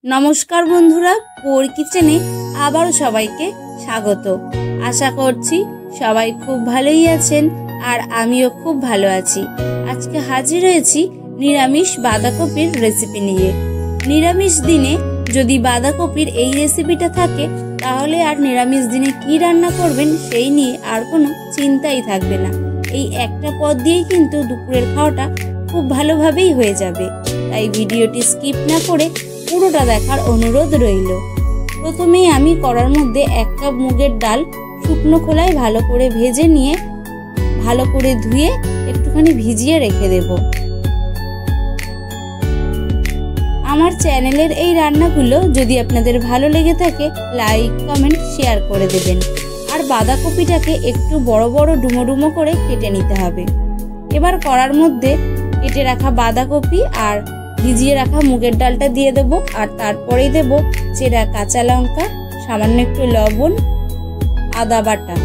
नमस्कार बंधुरा पोर किचेने आबारो सबाइके स्वागत। आशा करछि सबाई खूब भालोई आछेन और आमिओ खूब भालो आछि। आजके हाजिर हयेछि निरामिष बाँधाकपिर रेसिपि निये। निरामिष दिने यदि बाँधाकपिर एई रेसिपिटा थाके ताहले आर निरामिष दिने कि रान्ना करबेन सेई निये आर कोनो चिंताई थाकबे ना। एई एकटा पद दिয়েই किन्तु दुपुरेर खाওয়াটা खूब भालोभाবেই হয়ে যাবে। তাই ভিডিওটি স্কিপ না করে পুরোটা দেখার অনুরোধ রইল। প্রথমেই আমি কড়ার মধ্যে 1 কাপ মুগের ডাল শুকনো খোলায় ভালো করে ভেজে নিয়ে ভালো করে ধুয়ে একটুখানি ভিজিয়ে রেখে দেব। আমার চ্যানেলের এই রান্নাগুলো যদি আপনাদের ভালো লেগে থাকে লাইক কমেন্ট শেয়ার করে দেবেন। আর বাঁধাকপিটাকে একটু বড় বড় ডুমো ডুমো করে কেটে নিতে হবে। এবার কড়ার মধ্যে কেটে রাখা বাঁধাকপি আর ভিজিয়ে রাখা মুগের ডালটা দিয়ে দেব। আর তারপরেই দেব চেরা কাঁচা লঙ্কা, সামান্য একটু লবণ, আদা বাটা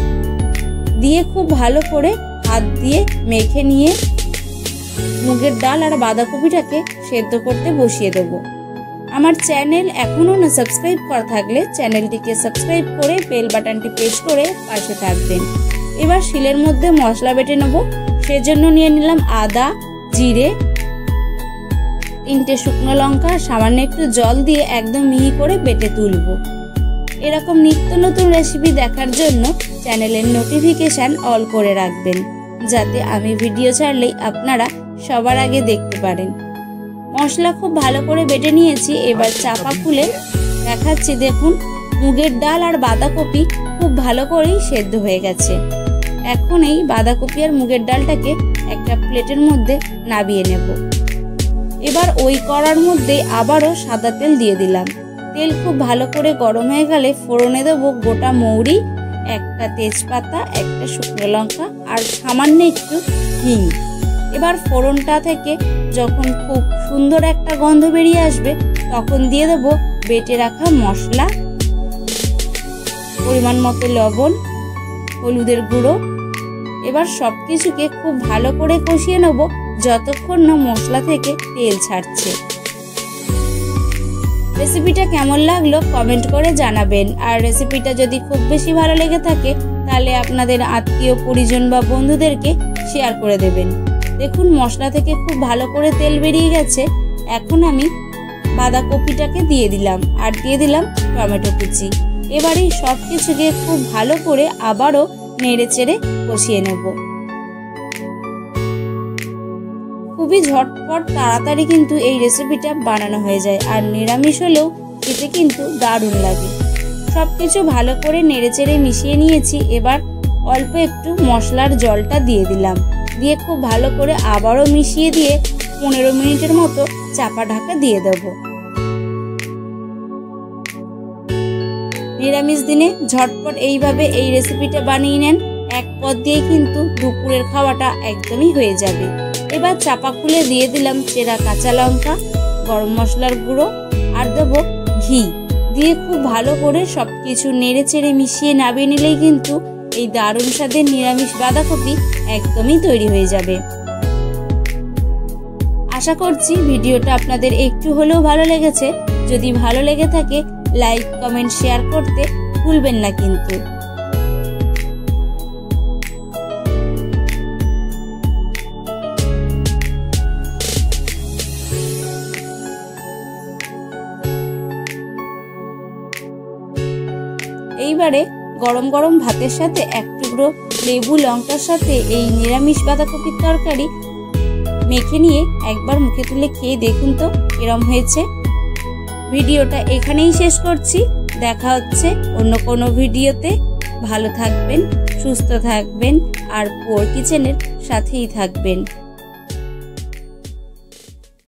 দিয়ে খুব ভালো করে হাত দিয়ে মেখে নিয়ে মুগের ডাল আর বাঁধাকপিটাকে সেদ্ধ করতে বসিয়ে দেব। আমার চ্যানেল এখনো না সাবস্ক্রাইব করা থাকলে চ্যানেলটিকে সাবস্ক্রাইব করে বেল বাটনটি প্রেস করে পাশে থাকবেন। এবার শিলের মধ্যে মশলা বেটে নেব। সেজন্য নিয়ে নিলাম আদা, জিরে, 3টে শুকনো লঙ্কা, সামান্য একটু জল দিয়ে একদম মিহি করে বেটে তুলব। এরকম নিত্য নতুন রেসিপি দেখার জন্য চ্যানেলের নোটিফিকেশন অল করে রাখবেন, যাতে আমি ভিডিও ছাড়লেই আপনারা সবার আগে দেখতে পারেন। মশলা খুব ভালো করে বেটে নিয়েছি। এবার চাপা খুলে দেখাচ্ছি, দেখুন মুগের ডাল আর বাঁধাকপি খুব ভালো করেই সেদ্ধ হয়ে গেছে। এখন এই বাঁধাকপি আর মুগের ডালটাকে একটা প্লেটের মধ্যে নামিয়ে নেব। এবার ওই কড়ার মধ্যে আবারও সাদা তেল দিয়ে দিলাম। তেল খুব ভালো করে গরম হয়ে গেলে ফোড়নে দেব গোটা মৌরি, একটা তেজপাতা, একটা শুকনো লঙ্কা আর সামান্য একটু হিং। এবার ফোড়নটা থেকে যখন খুব সুন্দর একটা গন্ধ বেরিয়ে আসবে তখন দিয়ে দেব বেটে রাখা মশলা, পরিমাণ মতো লবণ, হলুদের গুঁড়ো। এবার সবকিছুকে খুব ভালো করে কষিয়ে নেব যতক্ষণ না মশলা থেকে তেল ছাড়ছে। রেসিপিটা কেমন লাগলো কমেন্ট করে জানাবেন। আর রেসিপিটা যদি খুব বেশি ভালো লেগে থাকে তাহলে আপনাদের আত্মীয় পরিজন বা বন্ধুদেরকে শেয়ার করে দেবেন। দেখুন মশলা থেকে খুব ভালো করে তেল বেরিয়ে গেছে। এখন আমি বাঁধাকপিটাকে দিয়ে দিলাম আর দিয়ে দিলাম টমেটো কুচি। এবার এই সব কিছুকে খুব ভালো করে আবারও নেড়ে চেড়ে কষিয়ে নেব। খুবই ঝটপট তাড়াতাড়ি কিন্তু এই রেসিপিটা বানানো হয়ে যায় আর নিরামিষ হলেও খেতে কিন্তু দারুণ লাগে। সবকিছু ভালো করে নেড়েচেড়ে মিশিয়ে নিয়েছি। এবার অল্প একটু মশলার জলটা দিয়ে দিলাম, দিয়ে খুব ভালো করে আবারও মিশিয়ে দিয়ে 15 মিনিটের মতো চাপা ঢাকা দিয়ে দেব। নিরামিষ দিনে ঝটপট এইভাবে এই রেসিপিটা বানিয়ে নেন, এক পদ দিয়ে কিন্তু দুপুরের খাওয়াটা একদমই হয়ে যাবে। এবার চাপা খুলে দিয়ে দিলাম চেরা কাঁচা লঙ্কা, গরম মশলার গুঁড়ো আর দেবো ঘি দিয়ে খুব ভালো করে সবকিছু নেড়ে চেড়ে মিশিয়ে নামিয়ে নিলেই কিন্তু এই দারুণ স্বাদের নিরামিষ বাঁধাকপি একদমই তৈরি হয়ে যাবে। আশা করছি ভিডিওটা আপনাদের একটু হলেও ভালো লেগেছে। যদি ভালো লেগে থাকে লাইক কমেন্ট শেয়ার করতে ভুলবেন না কিন্তু। এইবারে গরম গরম ভাতের সাথে এক টুকরো লেবু লঙ্কার সাথে এই নিরামিষ বাঁধাকপির তরকারি মেখে নিয়ে একবার মুখে তুলে খেয়ে দেখুন তো এরম হয়েছে। ভিডিওটা এখানেই শেষ করছি। দেখা হচ্ছে অন্য কোনো ভিডিওতে। ভালো থাকবেন, সুস্থ থাকবেন আর পোর কিচেনের সাথেই থাকবেন।